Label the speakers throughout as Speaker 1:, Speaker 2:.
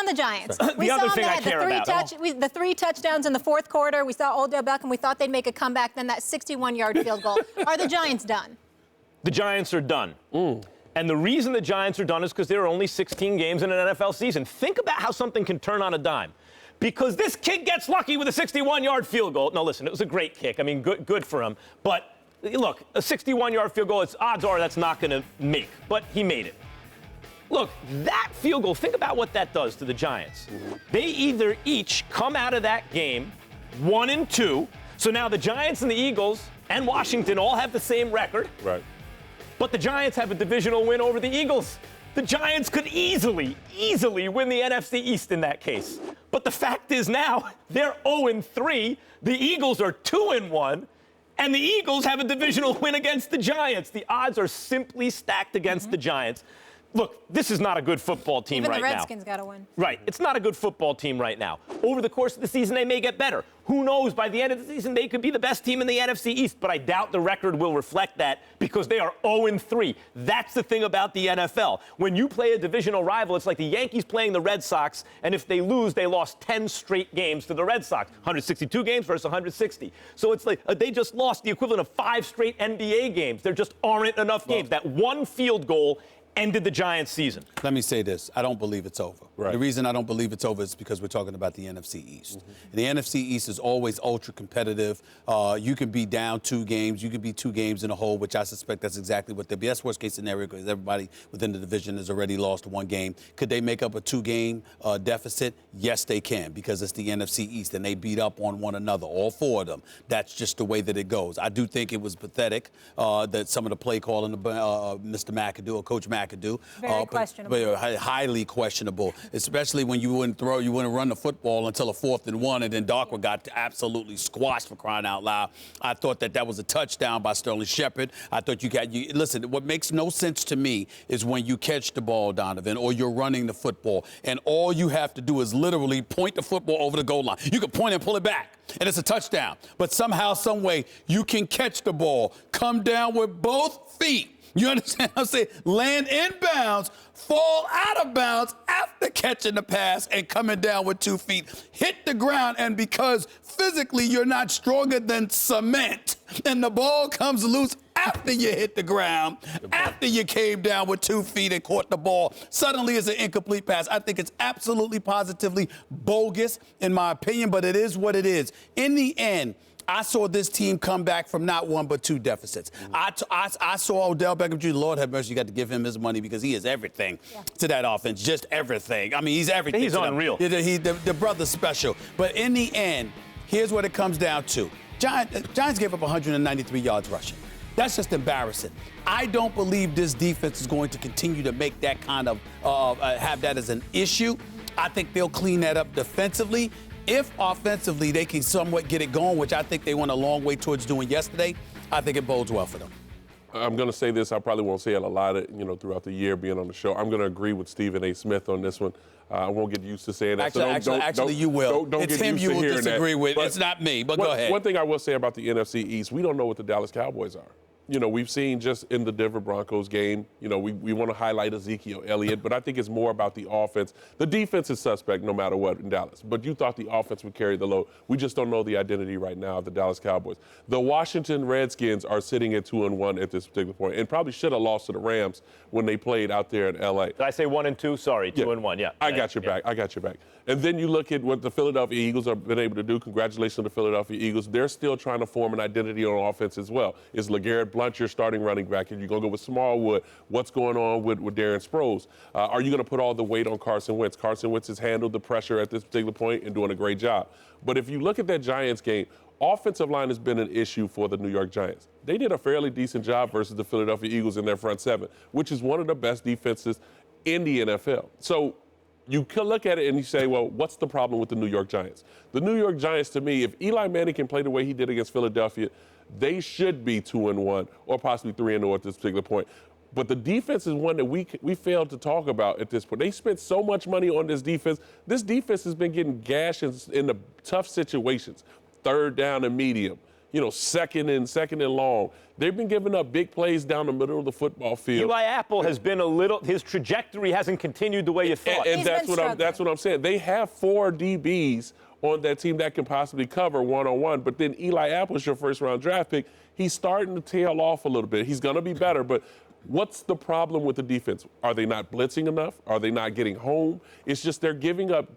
Speaker 1: the Giants.
Speaker 2: The other thing I care about.
Speaker 1: The 3 touchdowns in the fourth quarter. We saw Odell Beckham. We thought they'd make a comeback. Then that 61-yard field goal. Are the Giants done?
Speaker 2: The Giants are done. And the reason the Giants are done is because there are only 16 games in an NFL season. Think about how something can turn on a dime. Because this kid gets lucky with a 61-yard field goal. No, listen, it was a great kick. I mean, good for him. But look, a 61-yard field goal, odds are that's not going to make. But he made it. Look, that field goal, think about what that does to the Giants. They either each come out of that game 1-2. So now the Giants and the Eagles and Washington all have the same record.
Speaker 3: Right.
Speaker 2: But the Giants have a divisional win over the Eagles. The Giants could easily win the NFC East in that case. But the fact is now they're 0-3. The Eagles are 2-1. And the Eagles have a divisional win against the Giants. The odds are simply stacked against the Giants. Look, this is not a good football team right now.
Speaker 1: Even the Redskins got to win.
Speaker 2: Right. It's not a good football team right now. Over the course of the season, they may get better. Who knows? By the end of the season, they could be the best team in the NFC East. But I doubt the record will reflect that because they are 0-3. That's the thing about the NFL. When you play a divisional rival, it's like the Yankees playing the Red Sox, and if they lose, they lost 10 straight games to the Red Sox. 162 games versus 160. So it's like they just lost the equivalent of 5 straight NBA games. There just aren't enough games. That one field goal ended the Giants' season.
Speaker 4: Let me say this. I don't believe it's over.
Speaker 3: Right.
Speaker 4: The reason I don't believe it's over is because we're talking about the NFC East. The NFC East is always ultra competitive. You can be down 2 games. You can be 2 games in a hole, which I suspect that's exactly what they'll be. That's worst case scenario because everybody within the division has already lost 1 game. Could they make up a 2-game deficit? Yes, they can because it's the NFC East and they beat up on one another, all 4 of them. That's just the way that it goes. I do think it was pathetic that some of the play calling, Mr. McAdoo or Coach McAdoo,
Speaker 1: Very questionable.
Speaker 4: Highly questionable, especially when you wouldn't run the football until a 4th and 1, and then Darkwa got absolutely squashed for crying out loud. I thought that was a touchdown by Sterling Shepard. I thought listen, what makes no sense to me is when you catch the ball, Donovan, or you're running the football, and all you have to do is literally point the football over the goal line. You can point and pull it back, and it's a touchdown. But somehow, some way, you can catch the ball, come down with both feet. You understand what I'm saying? Land inbounds, fall out of bounds after catching the pass and coming down with 2 feet, hit the ground, and because physically you're not stronger than cement, and the ball comes loose after you hit the ground, after you came down with 2 feet and caught the ball, suddenly it's an incomplete pass. I think it's absolutely, positively bogus, in my opinion, but it is what it is. In the end, I saw this team come back from not 1 but 2 deficits. I saw Odell Beckham Jr. Lord have mercy, you got to give him his money because he is everything to that offense, just everything. I mean, he's everything.
Speaker 2: He's unreal.
Speaker 4: The brother's special. But in the end, here's what it comes down to. Giants gave up 193 yards rushing. That's just embarrassing. I don't believe this defense is going to continue to make that kind of, have that as an issue. I think they'll clean that up defensively. If offensively they can somewhat get it going, which I think they went a long way towards doing yesterday, I think it bodes well for them.
Speaker 3: I'm going to say this. I probably won't say it a lot, throughout the year being on the show. I'm going to agree with Stephen A. Smith on this one. I won't get used to saying that.
Speaker 4: Actually, you will.
Speaker 3: Don't
Speaker 4: it's
Speaker 3: get
Speaker 4: him
Speaker 3: used
Speaker 4: you
Speaker 3: to
Speaker 4: will
Speaker 3: hearing
Speaker 4: disagree
Speaker 3: that.
Speaker 4: with.
Speaker 3: But
Speaker 4: it's not me, but go ahead.
Speaker 3: One thing I will say about the NFC East, we don't know what the Dallas Cowboys are. We've seen just in the Denver Broncos game, we want to highlight Ezekiel Elliott, but I think it's more about the offense. The defense is suspect no matter what in Dallas, but you thought the offense would carry the load. We just don't know the identity right now of the Dallas Cowboys. The Washington Redskins are sitting at 2-1 at this particular point and probably should have lost to the Rams when they played out there in L.A.
Speaker 2: Did I say 1-2? Sorry, 2-1, yeah.
Speaker 3: I got your back. I got your back. And then you look at what the Philadelphia Eagles have been able to do. Congratulations to the Philadelphia Eagles. They're still trying to form an identity on offense as well. Is LeGarrette Blount your starting running back? And you're going to go with Smallwood. What's going on with Darren Sproles? Are you going to put all the weight on Carson Wentz? Carson Wentz has handled the pressure at this particular point and doing a great job. But if you look at that Giants game, offensive line has been an issue for the New York Giants. They did a fairly decent job versus the Philadelphia Eagles in their front 7, which is one of the best defenses in the NFL. So you can look at it and you say, well, what's the problem with the New York Giants? The New York Giants, to me, if Eli Manning can play the way he did against Philadelphia, they should be 2-1 or possibly 3-0 at this particular point. But the defense is one that we failed to talk about at this point. They spent so much money on this defense. This defense has been getting gashed in the tough situations, 3rd down and medium. second and long. They've been giving up big plays down the middle of the football field.
Speaker 2: Eli Apple has been his trajectory hasn't continued the way you thought.
Speaker 3: And that's what I'm saying. They have 4 DBs on that team that can possibly cover one-on-one, but then Eli Apple's your first-round draft pick. He's starting to tail off a little bit. He's going to be better, but what's the problem with the defense? Are they not blitzing enough? Are they not getting home? It's just they're giving up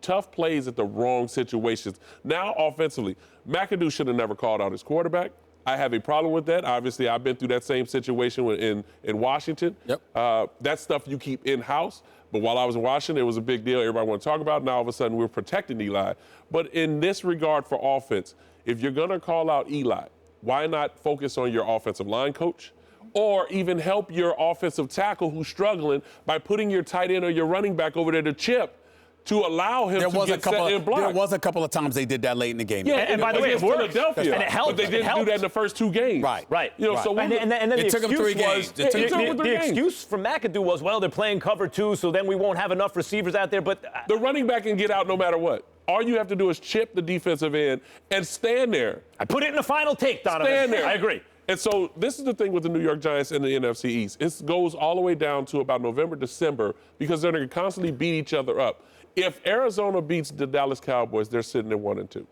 Speaker 3: tough plays at the wrong situations. Now, offensively, McAdoo should have never called out his quarterback. I have a problem with that. Obviously, I've been through that same situation in Washington.
Speaker 4: Yep.
Speaker 3: That stuff you keep in-house. But while I was in Washington, it was a big deal. Everybody wanted to talk about it. Now, all of a sudden, we're protecting Eli. But in this regard for offense, if you're going to call out Eli, why not focus on your offensive line coach? Or even help your offensive tackle who's struggling by putting your tight end or your running back over there to chip to allow him to get set and block.
Speaker 4: There was a couple of times they did that late in the game.
Speaker 2: Yeah, and by the way, it worked.
Speaker 3: Philadelphia,
Speaker 2: And it helped.
Speaker 3: but they didn't do that in the first 2 games.
Speaker 4: Right.
Speaker 3: So
Speaker 2: and then the
Speaker 4: It took them 3 games.
Speaker 2: The excuse from McAdoo was, well, they're playing cover 2, so then we won't have enough receivers out there. But
Speaker 3: the running back can get out no matter what. All you have to do is chip the defensive end and stand there.
Speaker 2: I put it in the final take, Donovan.
Speaker 3: Stand there.
Speaker 2: I agree.
Speaker 3: And so this is the thing with the New York Giants and the NFC East. It goes all the way down to about November, December, because they're going to constantly beat each other up. If Arizona beats the Dallas Cowboys, they're sitting at 1-2.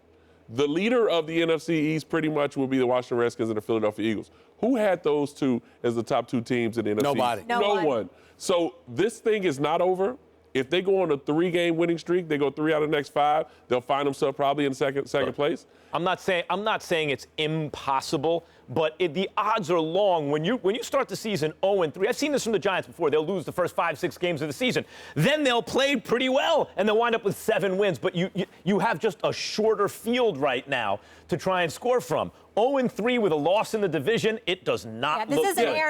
Speaker 3: The leader of the NFC East pretty much will be the Washington Redskins and the Philadelphia Eagles. Who had those two as the top 2 teams in the NFC?
Speaker 4: Nobody.
Speaker 3: No one. So this thing is not over. If they go on a 3-game winning streak, they go 3 out of the next 5, they'll find themselves probably in second place.
Speaker 2: I'm not saying it's impossible, but the odds are long. When you start the season 0-3, I've seen this from the Giants before. They'll lose the first 5-6 games of the season. Then they'll play pretty well, and they'll wind up with 7 wins. But you have just a shorter field right now to try and score from. 0-3 with a loss in the division, it does not look good.